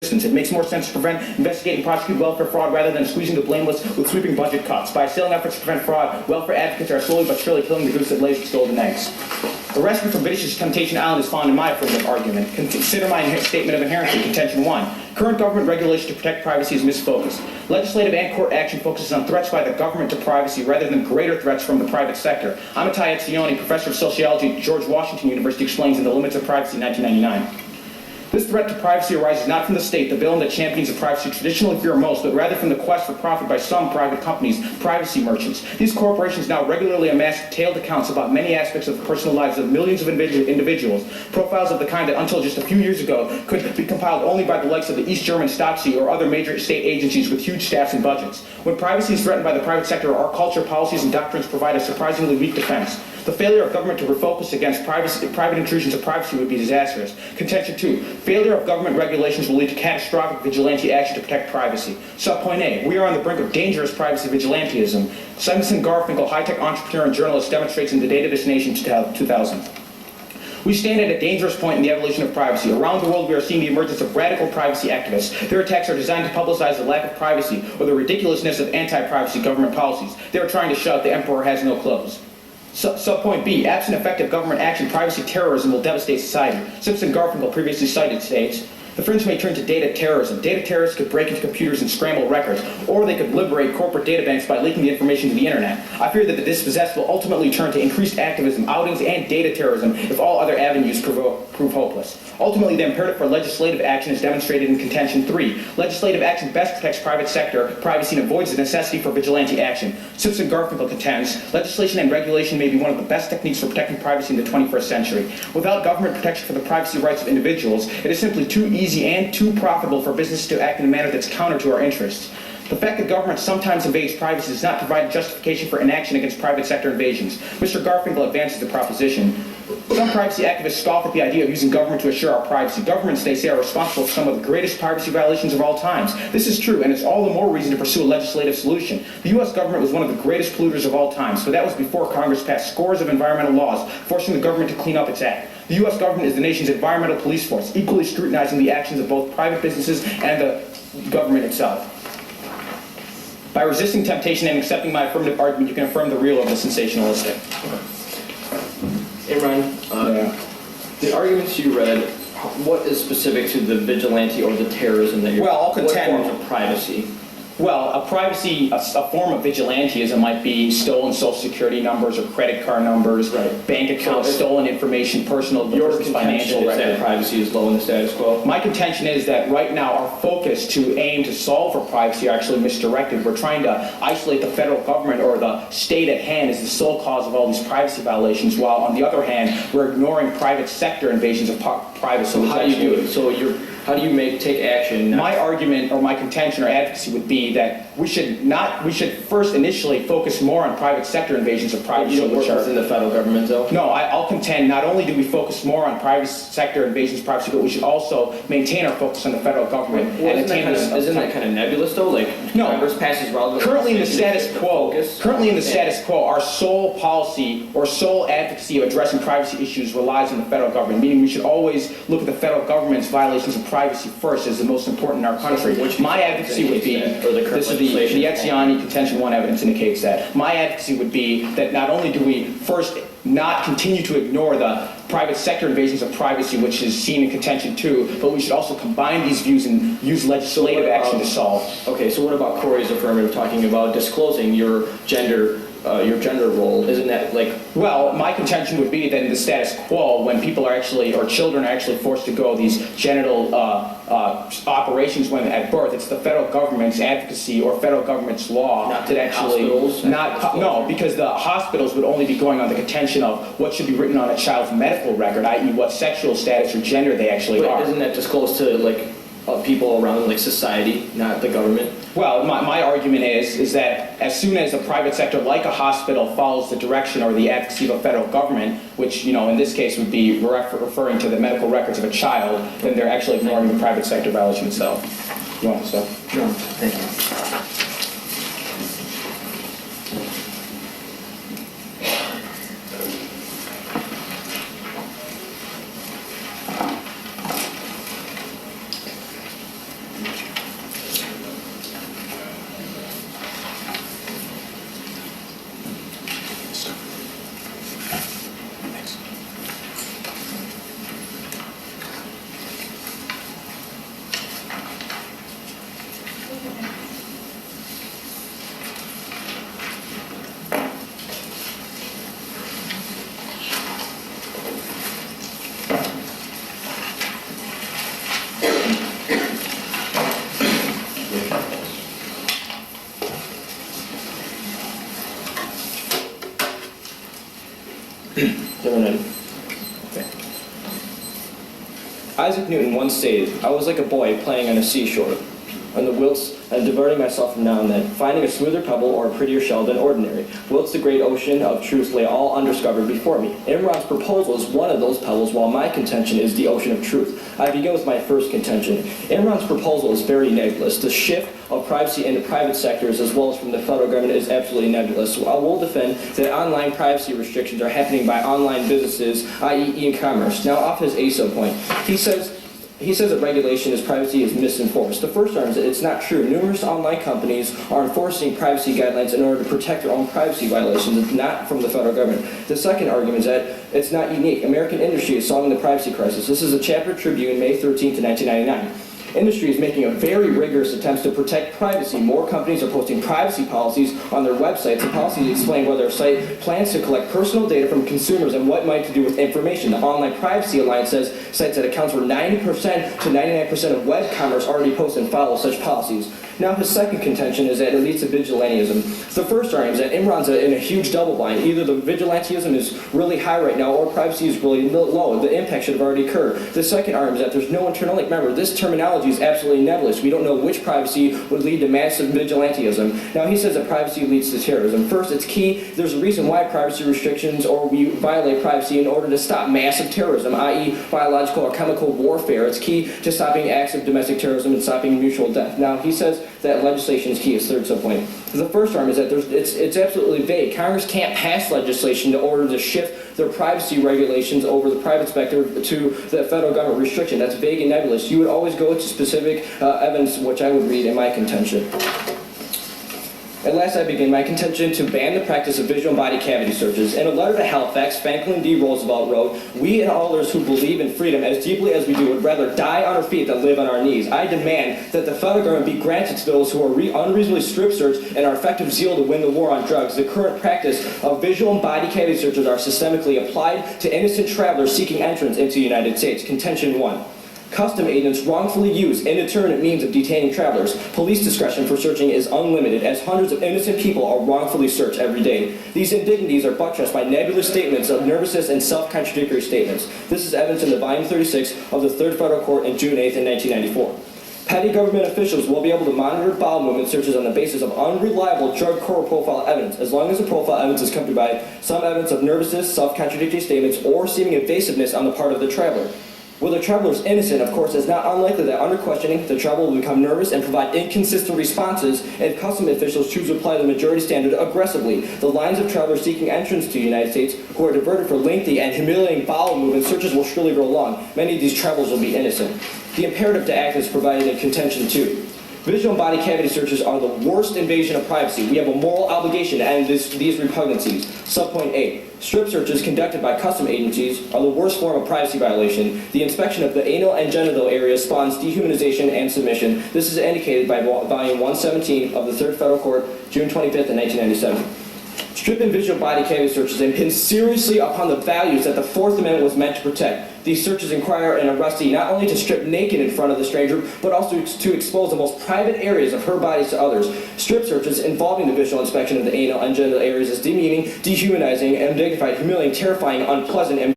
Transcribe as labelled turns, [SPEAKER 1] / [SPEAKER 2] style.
[SPEAKER 1] existence. It makes more sense to prevent, investigate, and prosecute welfare fraud rather than squeezing the blameless with sweeping budget cuts. By assailing efforts to prevent fraud, welfare advocates are slowly but surely killing the goose that lays its golden eggs. The rescue from vicious Temptation Island is found in my affirmative argument. Consider my statement of inherency, contention 1. Current government regulation to protect privacy is misfocused. Legislative and court action focuses on threats by the government to privacy rather than greater threats from the private sector. Amitai Etzioni, professor of sociology at George Washington University, explains in The Limits of Privacy, 1999. This threat to privacy arises not from the state, the villain that champions of privacy traditionally fear most, but rather from the quest for profit by some private companies, privacy merchants. These corporations now regularly amass detailed accounts about many aspects of the personal lives of millions of individuals, profiles of the kind that until just a few years ago could be compiled only by the likes of the East German Stasi or other major state agencies with huge staffs and budgets. When privacy is threatened by the private sector, our culture, policies, and doctrines provide a surprisingly weak defense. The failure of government to refocus against private intrusions of privacy would be disastrous. Contention 2. Failure of government regulations will lead to catastrophic vigilante action to protect privacy. Subpoint A. We are on the brink of dangerous privacy vigilantism. Simpson Garfinkel, high-tech entrepreneur and journalist, demonstrates in The Date of This Nation 2000. We stand at a dangerous point in the evolution of privacy. Around the world, we are seeing the emergence of radical privacy activists. Their attacks are designed to publicize the lack of privacy or the ridiculousness of anti-privacy government policies. They are trying to shout the emperor has no clothes. Subpoint B. Absent effective government action, privacy terrorism will devastate society. Simpson Garfinkel, previously cited, states, the fringe may turn to data terrorism. Data terrorists could break into computers and scramble records, or they could liberate corporate data banks by leaking the information to the internet. I fear that the dispossessed will ultimately turn to increased activism, outings, and data terrorism if all other avenues prove hopeless. Ultimately, the imperative for legislative action is demonstrated in contention 3. Legislative action best protects private sector privacy and avoids the necessity for vigilante action. Simpson Garfinkel contends, legislation and regulation may be one of the best techniques for protecting privacy in the 21st century. Without government protection for the privacy rights of individuals, it is simply too easy and too profitable for business to act in a manner that's counter to our interests. The fact that government sometimes invades privacy does not provide justification for inaction against private sector invasions. Mr. Garfinkel advances the proposition. Some privacy activists scoff at the idea of using government to assure our privacy. Governments, they say, are responsible for some of the greatest privacy violations of all times. This is true, and it's all the more reason to pursue a legislative solution. The U.S. government was one of the greatest polluters of all times, but that was before Congress passed scores of environmental laws, forcing the government to clean up its act. The U.S. government is the nation's environmental police force, equally scrutinizing the actions of both private businesses and the government itself. By resisting temptation and accepting my affirmative argument, you can affirm the real over the sensationalistic.
[SPEAKER 2] Imran, the arguments you read, what is specific to the vigilante or the terrorism that you're...
[SPEAKER 1] Well, I'll contend...
[SPEAKER 2] What forms of privacy?
[SPEAKER 1] Well, a form of vigilantism might be stolen social security numbers or credit card numbers, bank accounts, stolen information, personal financial records.
[SPEAKER 2] That privacy is low in the status quo?
[SPEAKER 1] My contention is that right now our focus to aim to solve for privacy are actually misdirected. We're trying to isolate the federal government or the state at hand as the sole cause of all these privacy violations, while on the other hand, we're ignoring private sector invasions of privacy.
[SPEAKER 2] So how do you do it? So how do you take action?
[SPEAKER 1] My argument or my contention or advocacy would be that we should first initially focus more on private sector invasions of privacy.
[SPEAKER 2] You don't work within the federal government, though?
[SPEAKER 1] No, I'll contend not only do we focus more on private sector invasions of privacy, but we should also maintain our focus on the federal government.
[SPEAKER 2] Well, isn't that kind of nebulous, though? Like,
[SPEAKER 1] no.
[SPEAKER 2] Congress passes relevant...
[SPEAKER 1] Currently in the status quo, our sole policy or sole advocacy of addressing privacy issues relies on the federal government, meaning we should always look at the federal government's violations of privacy first as the most important in our country. My advocacy would be, this is the Etzioni Contention 1 evidence indicates that. My advocacy would be that not only do we first not continue to ignore the private sector invasions of privacy, which is seen in Contention 2, but we should also combine these views and use legislative action to solve.
[SPEAKER 2] Okay, so what about Corey's affirmative talking about disclosing your gender role? Isn't that like...
[SPEAKER 1] Well, my contention would be that in the status quo, when people are actually, or children are actually forced to go these genital operations when at birth, it's the federal government's advocacy or federal government's law
[SPEAKER 2] not
[SPEAKER 1] that actually...
[SPEAKER 2] Hospitals?
[SPEAKER 1] No, because the hospitals would only be going on the contention of what should be written on a child's medical record, i.e. what sexual status or gender they actually are.
[SPEAKER 2] Isn't that disclosed to like people around like society, not the government?
[SPEAKER 1] Well, my argument is that as soon as the private sector, like a hospital, follows the direction or the advocacy of a federal government, which, in this case would be referring to the medical records of a child, then they're actually ignoring the private sector violation itself. You want to stop?
[SPEAKER 2] Sure. Thank you. Isaac Newton once stated, "I was like a boy playing on a seashore, on the wilts and diverting myself from now and then, finding a smoother pebble or a prettier shell than ordinary, whilst the great ocean of truth lay all undiscovered before me." Imran's proposal is one of those pebbles, while my contention is the ocean of truth. I begin with my first contention. Imran's proposal is very nebulous. The shift of privacy into private sectors, as well as from the federal government, is absolutely nebulous. So I will defend that online privacy restrictions are happening by online businesses, i.e. e-commerce. Now, off his ASO point, he says that regulation is privacy is misenforced. The first argument is that it's not true. Numerous online companies are enforcing privacy guidelines in order to protect their own privacy violations. It's not from the federal government. The second argument is that it's not unique. American industry is solving the privacy crisis. This is a Chapter Tribune, May 13, 1999. Industry is making a very rigorous attempt to protect privacy. More companies are posting privacy policies on their websites. The policies explain whether a site plans to collect personal data from consumers and what might to do with information. The Online Privacy Alliance says sites that account for 90% to 99% of web commerce already post and follow such policies. Now, his second contention is that it leads to vigilantism. The first argument is that Imran's in a huge double bind. Either the vigilantism is really high right now or privacy is really low. The impact should have already occurred. The second argument is that there's no internal link. Remember, this terminology is absolutely nebulous. We don't know which privacy would lead to massive vigilantism. Now, he says that privacy leads to terrorism. First, it's key. There's a reason why privacy restrictions or we violate privacy in order to stop massive terrorism, i.e. biological or chemical warfare. It's key to stopping acts of domestic terrorism and stopping mutual death. Now, he says that legislation is key, his third subpoint. The first arm is that it's absolutely vague. Congress can't pass legislation in order to shift their privacy regulations over the private sector to the federal government restriction. That's vague and nebulous. You would always go to specific evidence, which I would read in my contention. At last, I begin my contention to ban the practice of visual and body cavity searches. In a letter to Halifax, Franklin D. Roosevelt wrote, "We and all others who believe in freedom as deeply as we do would rather die on our feet than live on our knees. I demand that the federal government be granted to those who are unreasonably strip searched and our effective zeal to win the war on drugs. The current practice of visual and body cavity searches are systemically applied to innocent travelers seeking entrance into the United States." Contention 1. Custom agents wrongfully use indeterminate means of detaining travelers. Police discretion for searching is unlimited, as hundreds of innocent people are wrongfully searched every day. These indignities are buttressed by nebulous statements of nervousness and self-contradictory statements. This is evidence in the volume 36 of the Third Federal Court in June 8, 1994. Petty government officials will be able to monitor bowel movement searches on the basis of unreliable drug core profile evidence, as long as the profile evidence is accompanied by some evidence of nervousness, self-contradictory statements, or seeming evasiveness on the part of the traveler. Where the traveler is innocent, of course, it's not unlikely that under questioning, the traveler will become nervous and provide inconsistent responses if custom officials choose to apply the majority standard aggressively. The lines of travelers seeking entrance to the United States who are diverted for lengthy and humiliating bowel movement searches will surely grow long. Many of these travelers will be innocent. The imperative to act is provided in contention 2. Visual and body cavity searches are the worst invasion of privacy. We have a moral obligation to end these repugnancies. Subpoint 8. Strip searches conducted by custom agencies are the worst form of privacy violation. The inspection of the anal and genital areas spawns dehumanization and submission. This is indicated by volume 117 of the Third Federal Court, June 25th, 1997. Strip and visual body cavity searches impinge seriously upon the values that the Fourth Amendment was meant to protect. These searches require an arrestee not only to strip naked in front of the stranger, but also to expose the most private areas of her bodies to others. Strip searches involving the visual inspection of the anal and genital areas is demeaning, dehumanizing, undignified, humiliating, terrifying, unpleasant, and